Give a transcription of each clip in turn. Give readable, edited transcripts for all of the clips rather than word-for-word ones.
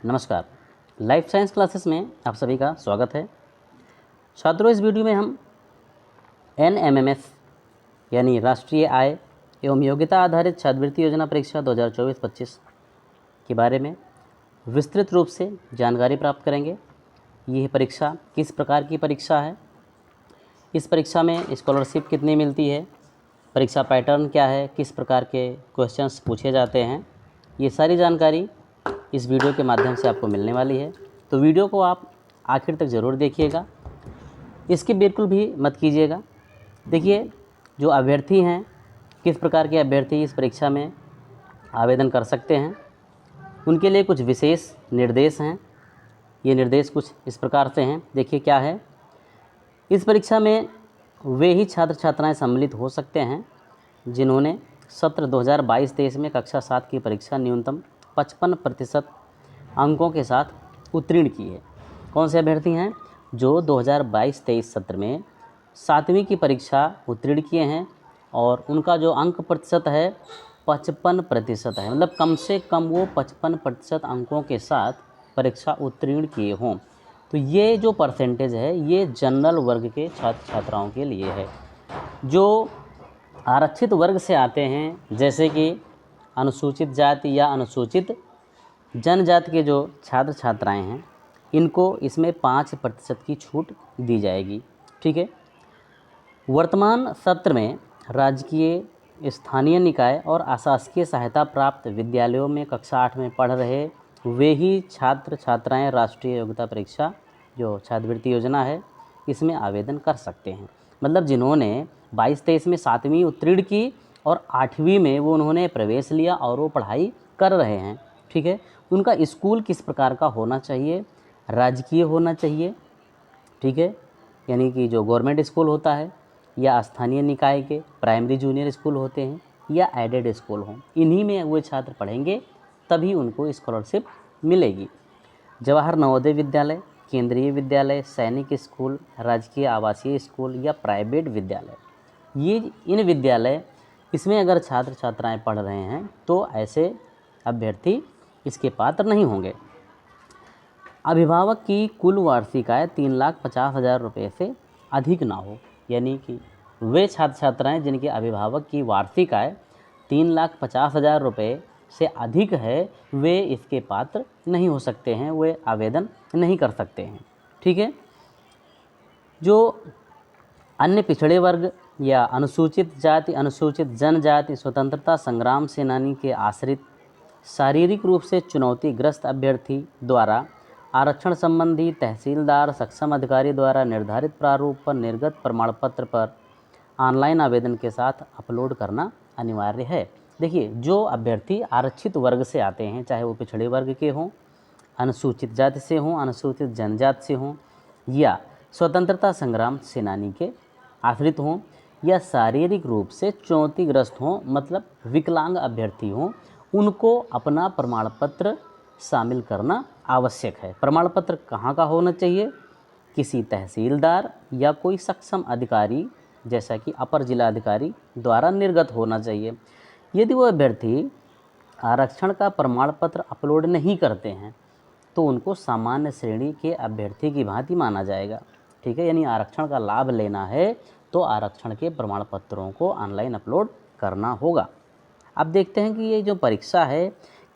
नमस्कार। Life science classes में आप सभी का स्वागत है। छात्रों, इस वीडियो में हम NMMS यानी राष्ट्रीय आय एवं योग्यता आधारित छात्रवृत्ति योजना परीक्षा 2024-25 के बारे में विस्तृत रूप से जानकारी प्राप्त करेंगे। यह परीक्षा किस प्रकार की परीक्षा है, इस परीक्षा में स्कॉलरशिप कितनी मिलती है, परीक्षा पैटर्न क्या है, किस प्रकार के क्वेश्चंस पूछे जाते हैं, ये सारी जानकारी इस वीडियो के माध्यम से आपको मिलने वाली है। तो वीडियो को आप आखिर तक ज़रूर देखिएगा, इसकी बिल्कुल भी मत कीजिएगा। देखिए, जो अभ्यर्थी हैं, किस प्रकार के अभ्यर्थी इस परीक्षा में आवेदन कर सकते हैं, उनके लिए कुछ विशेष निर्देश हैं। ये निर्देश कुछ इस प्रकार से हैं। देखिए क्या है, इस परीक्षा में वे ही छात्र छात्राएं सम्मिलित हो सकते हैं जिन्होंने सत्र 2022-23 में कक्षा 7 की परीक्षा न्यूनतम 55% अंकों के साथ उत्तीर्ण की है। कौन से अभ्यर्थी हैं? जो 2022-23 सत्र में 7वीं की परीक्षा उत्तीर्ण किए हैं और उनका जो अंक प्रतिशत है 55% है, मतलब कम से कम वो 55% अंकों के साथ परीक्षा उत्तीर्ण किए हों। तो ये जो परसेंटेज है ये जनरल वर्ग के छात्र छात्राओं के लिए है। जो आरक्षित वर्ग से आते हैं, जैसे कि अनुसूचित जाति या अनुसूचित जनजाति के जो छात्र छात्राएं हैं, इनको इसमें 5% की छूट दी जाएगी। ठीक है। वर्तमान सत्र में राजकीय, स्थानीय निकाय और अशासकीय सहायता प्राप्त विद्यालयों में कक्षा 8 में पढ़ रहे वे ही छात्र छात्राएं राष्ट्रीय योग्यता परीक्षा जो छात्रवृत्ति योजना है इसमें आवेदन कर सकते हैं। मतलब जिन्होंने 22-23 में 7वीं उत्तीर्ण की और 8वीं में वो उन्होंने प्रवेश लिया और वो पढ़ाई कर रहे हैं, ठीक है, उनका स्कूल किस प्रकार का होना चाहिए? राजकीय होना चाहिए, ठीक है, यानी कि जो गवर्नमेंट स्कूल होता है, या स्थानीय निकाय के प्राइमरी जूनियर स्कूल होते हैं, या एडेड स्कूल हों, इन्हीं में वो छात्र पढ़ेंगे तभी उनको स्कॉलरशिप मिलेगी। जवाहर नवोदय विद्यालय, केंद्रीय विद्यालय, सैनिक स्कूल, राजकीय आवासीय स्कूल या प्राइवेट विद्यालय, ये इन विद्यालय इसमें अगर छात्र छात्राएं पढ़ रहे हैं तो ऐसे अभ्यर्थी इसके पात्र नहीं होंगे। अभिभावक की कुल वार्षिक आय 3,50,000 रुपये से अधिक ना हो, यानी कि वे छात्र छात्राएं जिनके अभिभावक की वार्षिक आय 3,50,000 रुपये से अधिक है, वे इसके पात्र नहीं हो सकते हैं, वे आवेदन नहीं कर सकते हैं। ठीक है। जो अन्य पिछड़े वर्ग या अनुसूचित जाति, अनुसूचित जनजाति, स्वतंत्रता संग्राम सेनानी के आश्रित शारीरिक रूप से चुनौतीग्रस्त अभ्यर्थी द्वारा आरक्षण संबंधी तहसीलदार सक्षम अधिकारी द्वारा निर्धारित प्रारूप पर निर्गत प्रमाण पत्र पर ऑनलाइन आवेदन के साथ अपलोड करना अनिवार्य है। देखिए, जो अभ्यर्थी आरक्षित वर्ग से आते हैं, चाहे वो पिछड़े वर्ग के हों, अनुसूचित जाति से हों, अनुसूचित जनजाति से हों, या स्वतंत्रता संग्राम सेनानी के आश्रित हों, या शारीरिक रूप से चुनौतीग्रस्त हों, मतलब विकलांग अभ्यर्थी हों, उनको अपना प्रमाण पत्र शामिल करना आवश्यक है। प्रमाण पत्र कहाँ का होना चाहिए? किसी तहसीलदार या कोई सक्षम अधिकारी जैसा कि अपर जिलाधिकारी द्वारा निर्गत होना चाहिए। यदि वो अभ्यर्थी आरक्षण का प्रमाण पत्र अपलोड नहीं करते हैं तो उनको सामान्य श्रेणी के अभ्यर्थी की भांति माना जाएगा। ठीक है, यानी आरक्षण का लाभ लेना है तो आरक्षण के प्रमाण पत्रों को ऑनलाइन अपलोड करना होगा। अब देखते हैं कि ये जो परीक्षा है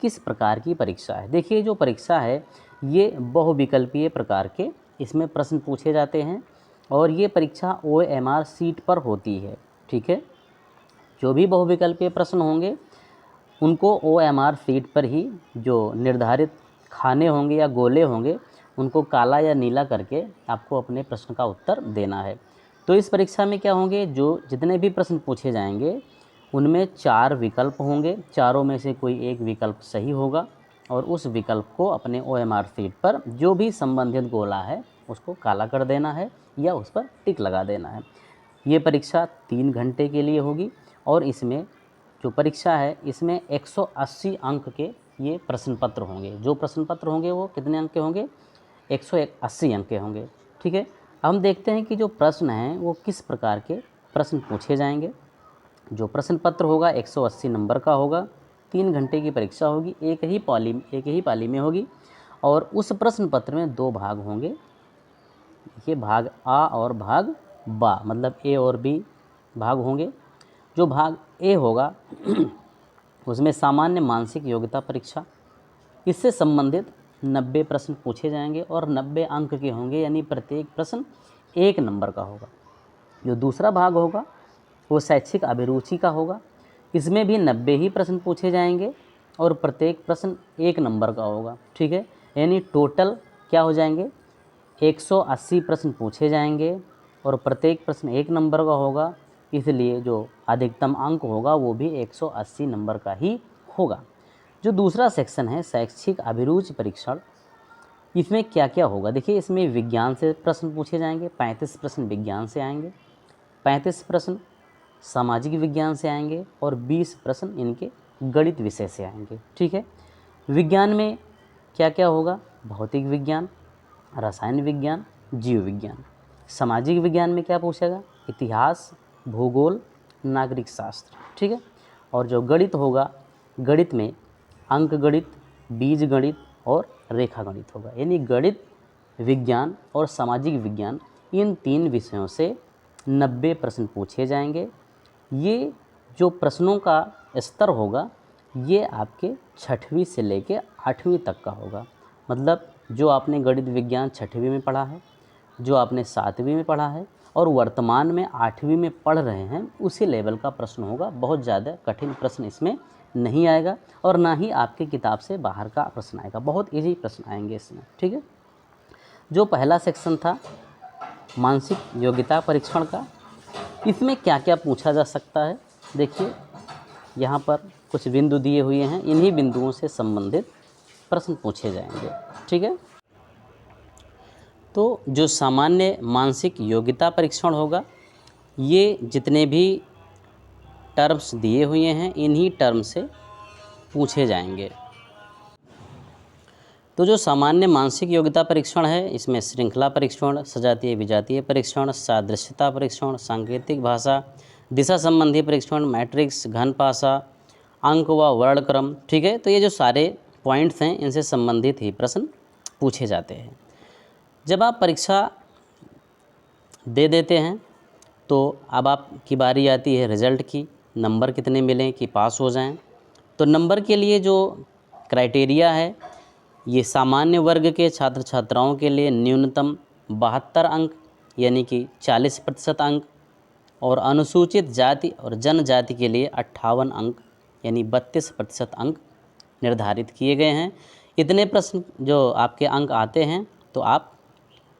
किस प्रकार की परीक्षा है। देखिए, जो परीक्षा है ये बहुविकल्पीय प्रकार के इसमें प्रश्न पूछे जाते हैं और ये परीक्षा OMR सीट पर होती है। ठीक है, जो भी बहुविकल्पीय प्रश्न होंगे उनको OMR सीट पर ही जो निर्धारित खाने होंगे या गोले होंगे उनको काला या नीला करके आपको अपने प्रश्न का उत्तर देना है। तो इस परीक्षा में क्या होंगे, जो जितने भी प्रश्न पूछे जाएंगे उनमें 4 विकल्प होंगे, चारों में से कोई एक विकल्प सही होगा और उस विकल्प को अपने OMR सीट पर जो भी संबंधित गोला है उसको काला कर देना है या उस पर टिक लगा देना है। ये परीक्षा 3 घंटे के लिए होगी और इसमें जो परीक्षा है इसमें 180 अंक के ये प्रश्न पत्र होंगे। जो प्रश्न पत्र होंगे वो कितने अंक के होंगे? 180 अंक के होंगे। ठीक है, हम देखते हैं कि जो प्रश्न हैं वो किस प्रकार के प्रश्न पूछे जाएंगे। जो प्रश्न पत्र होगा 180 नंबर का होगा, 3 घंटे की परीक्षा होगी, एक ही पाली में होगी और उस प्रश्न पत्र में 2 भाग होंगे। देखिए, भाग आ और भाग बा, मतलब ए और बी भाग होंगे। जो भाग ए होगा उसमें सामान्य मानसिक योग्यता परीक्षा, इससे संबंधित 90 प्रश्न पूछे जाएंगे और 90 अंक के होंगे, यानी प्रत्येक प्रश्न 1 नंबर का होगा। जो दूसरा भाग होगा वो शैक्षिक अभिरुचि का होगा, इसमें भी 90 ही प्रश्न पूछे जाएंगे और प्रत्येक प्रश्न 1 नंबर का होगा। ठीक है, यानी टोटल क्या हो जाएंगे, 180 प्रश्न पूछे जाएंगे और प्रत्येक प्रश्न 1 नंबर का होगा, इसलिए जो अधिकतम अंक होगा वो भी 180 नंबर का ही होगा। जो दूसरा सेक्शन है शैक्षिक अभिरुचि परीक्षण, इसमें क्या क्या होगा, देखिए इसमें विज्ञान से प्रश्न पूछे जाएंगे, 35 प्रश्न विज्ञान से आएंगे, 35 प्रश्न सामाजिक विज्ञान से आएंगे और 20 प्रश्न इनके गणित विषय से आएंगे। ठीक है, विज्ञान में क्या क्या होगा, भौतिक विज्ञान, रसायन विज्ञान, जीव विज्ञान। सामाजिक विज्ञान में क्या पूछेगा, इतिहास, भूगोल, नागरिक शास्त्र। ठीक है, और जो गणित होगा, गणित में अंक गणित, बीज गणित और रेखा गणित होगा। यानी गणित, विज्ञान और सामाजिक विज्ञान, इन 3 विषयों से 90 प्रश्न पूछे जाएंगे। ये जो प्रश्नों का स्तर होगा ये आपके 6वीं से लेके 8वीं तक का होगा। मतलब जो आपने गणित विज्ञान 6वीं में पढ़ा है, जो आपने 7वीं में पढ़ा है और वर्तमान में 8वीं में पढ़ रहे हैं, उसी लेवल का प्रश्न होगा। बहुत ज़्यादा कठिन प्रश्न इसमें नहीं आएगा और ना ही आपकी किताब से बाहर का प्रश्न आएगा, बहुत इजी प्रश्न आएंगे इसमें। ठीक है, जो पहला सेक्शन था मानसिक योग्यता परीक्षण का, इसमें क्या क्या पूछा जा सकता है, देखिए यहाँ पर कुछ बिंदु दिए हुए हैं, इन्हीं बिंदुओं से संबंधित प्रश्न पूछे जाएंगे। ठीक है, तो जो सामान्य मानसिक योग्यता परीक्षण होगा, ये जितने भी टर्म्स दिए हुए हैं इन्हीं टर्म से पूछे जाएंगे। तो जो सामान्य मानसिक योग्यता परीक्षण है, इसमें श्रृंखला परीक्षण, सजातीय विजातीय परीक्षण, सादृश्यता परीक्षण, सांकेतिक भाषा, दिशा संबंधी परीक्षण, मैट्रिक्स, घन पासा, अंक व वर्णक्रम। ठीक है, तो ये जो सारे पॉइंट्स हैं इनसे संबंधित ही प्रश्न पूछे जाते हैं। जब आप परीक्षा दे देते हैं तो अब आपकी बारी आती है रिज़ल्ट की, नंबर कितने मिलें कि पास हो जाएं। तो नंबर के लिए जो क्राइटेरिया है, ये सामान्य वर्ग के छात्र छात्राओं के लिए न्यूनतम 72 अंक यानी कि 40% अंक, और अनुसूचित जाति और जनजाति के लिए 58 अंक यानी 32% अंक निर्धारित किए गए हैं। इतने प्रश्न जो आपके अंक आते हैं तो आप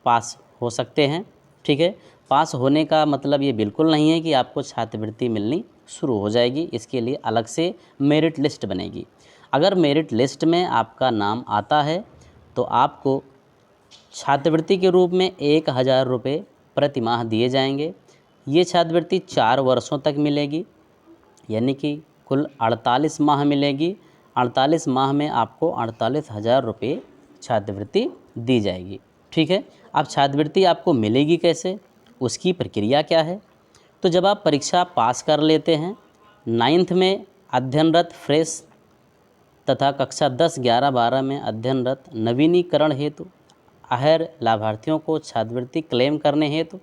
पास हो सकते हैं। ठीक है, पास होने का मतलब ये बिल्कुल नहीं है कि आपको छात्रवृत्ति मिलनी शुरू हो जाएगी, इसके लिए अलग से मेरिट लिस्ट बनेगी। अगर मेरिट लिस्ट में आपका नाम आता है तो आपको छात्रवृत्ति के रूप में 1000 रुपये प्रति माह दिए जाएंगे। ये छात्रवृत्ति 4 वर्षों तक मिलेगी, यानी कि कुल 48 माह मिलेगी। 48 माह में आपको 48,000 रुपये छात्रवृत्ति दी जाएगी। ठीक है, अब छात्रवृत्ति आपको मिलेगी कैसे, उसकी प्रक्रिया क्या है। तो जब आप परीक्षा पास कर लेते हैं, 9th में अध्ययनरत फ्रेश तथा कक्षा 10, 11, 12 में अध्ययनरत नवीनीकरण हेतु आहर लाभार्थियों को छात्रवृत्ति क्लेम करने हेतु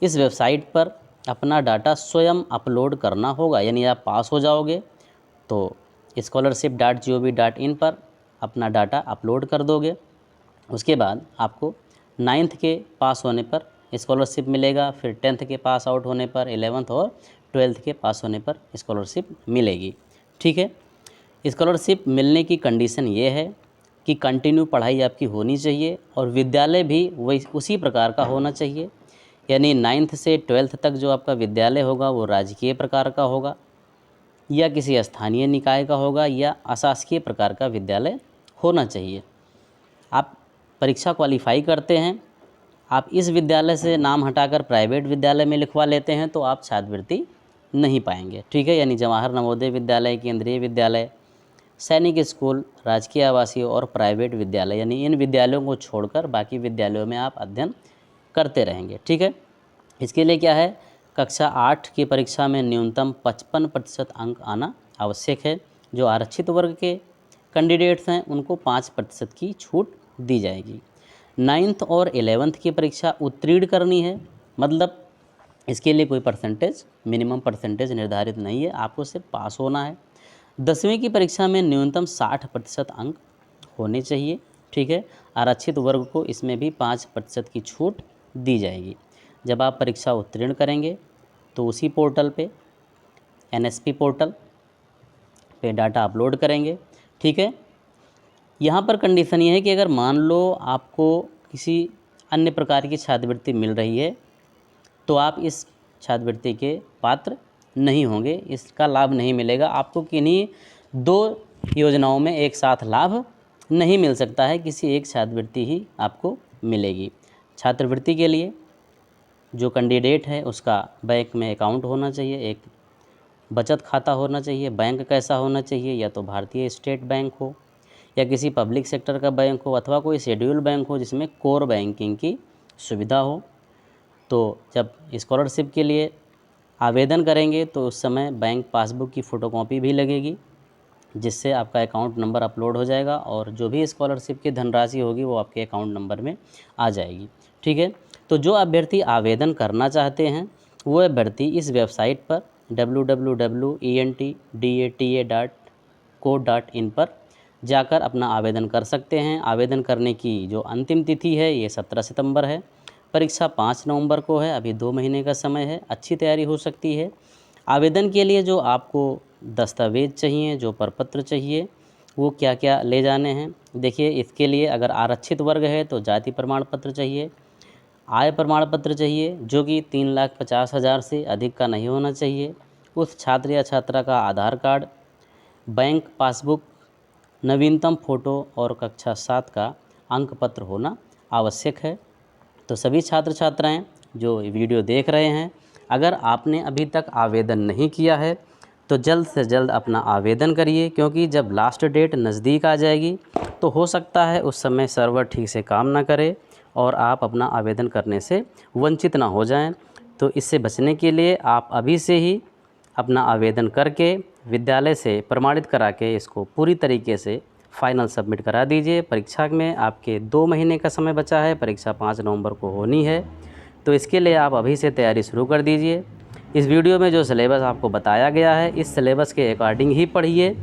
इस वेबसाइट पर अपना डाटा स्वयं अपलोड करना होगा। यानी आप पास हो जाओगे तो scholarship.gov.in पर अपना डाटा अपलोड कर दोगे। उसके बाद आपको 9th के पास होने पर स्कॉलरशिप मिलेगा, फिर 10th के पास आउट होने पर, 11th और 12th के पास होने पर स्कॉलरशिप मिलेगी। ठीक है, स्कॉलरशिप मिलने की कंडीशन ये है कि कंटिन्यू पढ़ाई आपकी होनी चाहिए और विद्यालय भी वही उसी प्रकार का होना चाहिए। यानी 9th से 12th तक जो आपका विद्यालय होगा वो राजकीय प्रकार का होगा या किसी स्थानीय निकाय का होगा या अशासकीय प्रकार का विद्यालय होना चाहिए। आप परीक्षा क्वालिफाई करते हैं, आप इस विद्यालय से नाम हटाकर प्राइवेट विद्यालय में लिखवा लेते हैं तो आप छात्रवृत्ति नहीं पाएंगे। ठीक है, यानी जवाहर नवोदय विद्यालय, केंद्रीय विद्यालय, सैनिक स्कूल, राजकीय आवासीय और प्राइवेट विद्यालय, यानी इन विद्यालयों को छोड़कर बाकी विद्यालयों में आप अध्ययन करते रहेंगे। ठीक है, इसके लिए क्या है, कक्षा 8 की परीक्षा में न्यूनतम 55% अंक आना आवश्यक है। जो आरक्षित वर्ग के कैंडिडेट्स हैं उनको 5% की छूट दी जाएगी। 9th और 11th की परीक्षा उत्तीर्ण करनी है, मतलब इसके लिए कोई परसेंटेज, मिनिमम परसेंटेज निर्धारित नहीं है, आपको सिर्फ पास होना है। 10वीं की परीक्षा में न्यूनतम 60% अंक होने चाहिए, ठीक है। आरक्षित वर्ग को इसमें भी 5% की छूट दी जाएगी। जब आप परीक्षा उत्तीर्ण करेंगे तो उसी पोर्टल पे, NSP पोर्टल पे डाटा अपलोड करेंगे, ठीक है। यहाँ पर कंडीशन ये है कि अगर मान लो आपको किसी अन्य प्रकार की छात्रवृत्ति मिल रही है तो आप इस छात्रवृत्ति के पात्र नहीं होंगे, इसका लाभ नहीं मिलेगा आपको। किन्हीं 2 योजनाओं में एक साथ लाभ नहीं मिल सकता है, किसी एक छात्रवृत्ति ही आपको मिलेगी। छात्रवृत्ति के लिए जो कैंडिडेट है उसका बैंक में अकाउंट होना चाहिए, एक बचत खाता होना चाहिए। बैंक कैसा होना चाहिए, या तो भारतीय स्टेट बैंक हो या किसी पब्लिक सेक्टर का बैंक हो अथवा कोई शेड्यूल बैंक हो जिसमें कोर बैंकिंग की सुविधा हो। तो जब स्कॉलरशिप के लिए आवेदन करेंगे तो उस समय बैंक पासबुक की फ़ोटोकॉपी भी लगेगी, जिससे आपका अकाउंट नंबर अपलोड हो जाएगा और जो भी स्कॉलरशिप की धनराशि होगी वो आपके अकाउंट नंबर में आ जाएगी, ठीक है। तो जो अभ्यर्थी आवेदन करना चाहते हैं वो अभ्यर्थी इस वेबसाइट पर www.entdata.co.in पर जाकर अपना आवेदन कर सकते हैं। आवेदन करने की जो अंतिम तिथि है ये 17 सितंबर है। परीक्षा 5 नवंबर को है, अभी 2 महीने का समय है, अच्छी तैयारी हो सकती है। आवेदन के लिए जो आपको दस्तावेज़ चाहिए, जो प्रपत्र चाहिए, वो क्या क्या ले जाने हैं, देखिए। इसके लिए अगर आरक्षित वर्ग है तो जाति प्रमाण पत्र चाहिए, आय प्रमाण पत्र चाहिए जो कि 3,50,000 से अधिक का नहीं होना चाहिए। उस छात्र या छात्रा का आधार कार्ड, बैंक पासबुक, नवीनतम फ़ोटो और कक्षा 7 का अंक पत्र होना आवश्यक है। तो सभी छात्र छात्राएं जो वीडियो देख रहे हैं, अगर आपने अभी तक आवेदन नहीं किया है तो जल्द से जल्द अपना आवेदन करिए, क्योंकि जब लास्ट डेट नज़दीक आ जाएगी तो हो सकता है उस समय सर्वर ठीक से काम ना करे और आप अपना आवेदन करने से वंचित ना हो जाएं। तो इससे बचने के लिए आप अभी से ही अपना आवेदन करके विद्यालय से प्रमाणित करा के इसको पूरी तरीके से फाइनल सबमिट करा दीजिए। परीक्षा में आपके 2 महीने का समय बचा है, परीक्षा 5 नवंबर को होनी है, तो इसके लिए आप अभी से तैयारी शुरू कर दीजिए। इस वीडियो में जो सिलेबस आपको बताया गया है इस सिलेबस के अकॉर्डिंग ही पढ़िए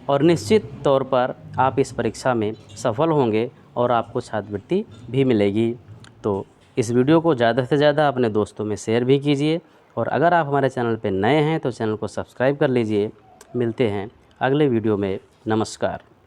और निश्चित तौर पर आप इस परीक्षा में सफल होंगे और आपको छात्रवृत्ति भी मिलेगी। तो इस वीडियो को ज़्यादा से ज़्यादा अपने दोस्तों में शेयर भी कीजिए और अगर आप हमारे चैनल पर नए हैं तो चैनल को सब्सक्राइब कर लीजिए। मिलते हैं अगले वीडियो में। नमस्कार।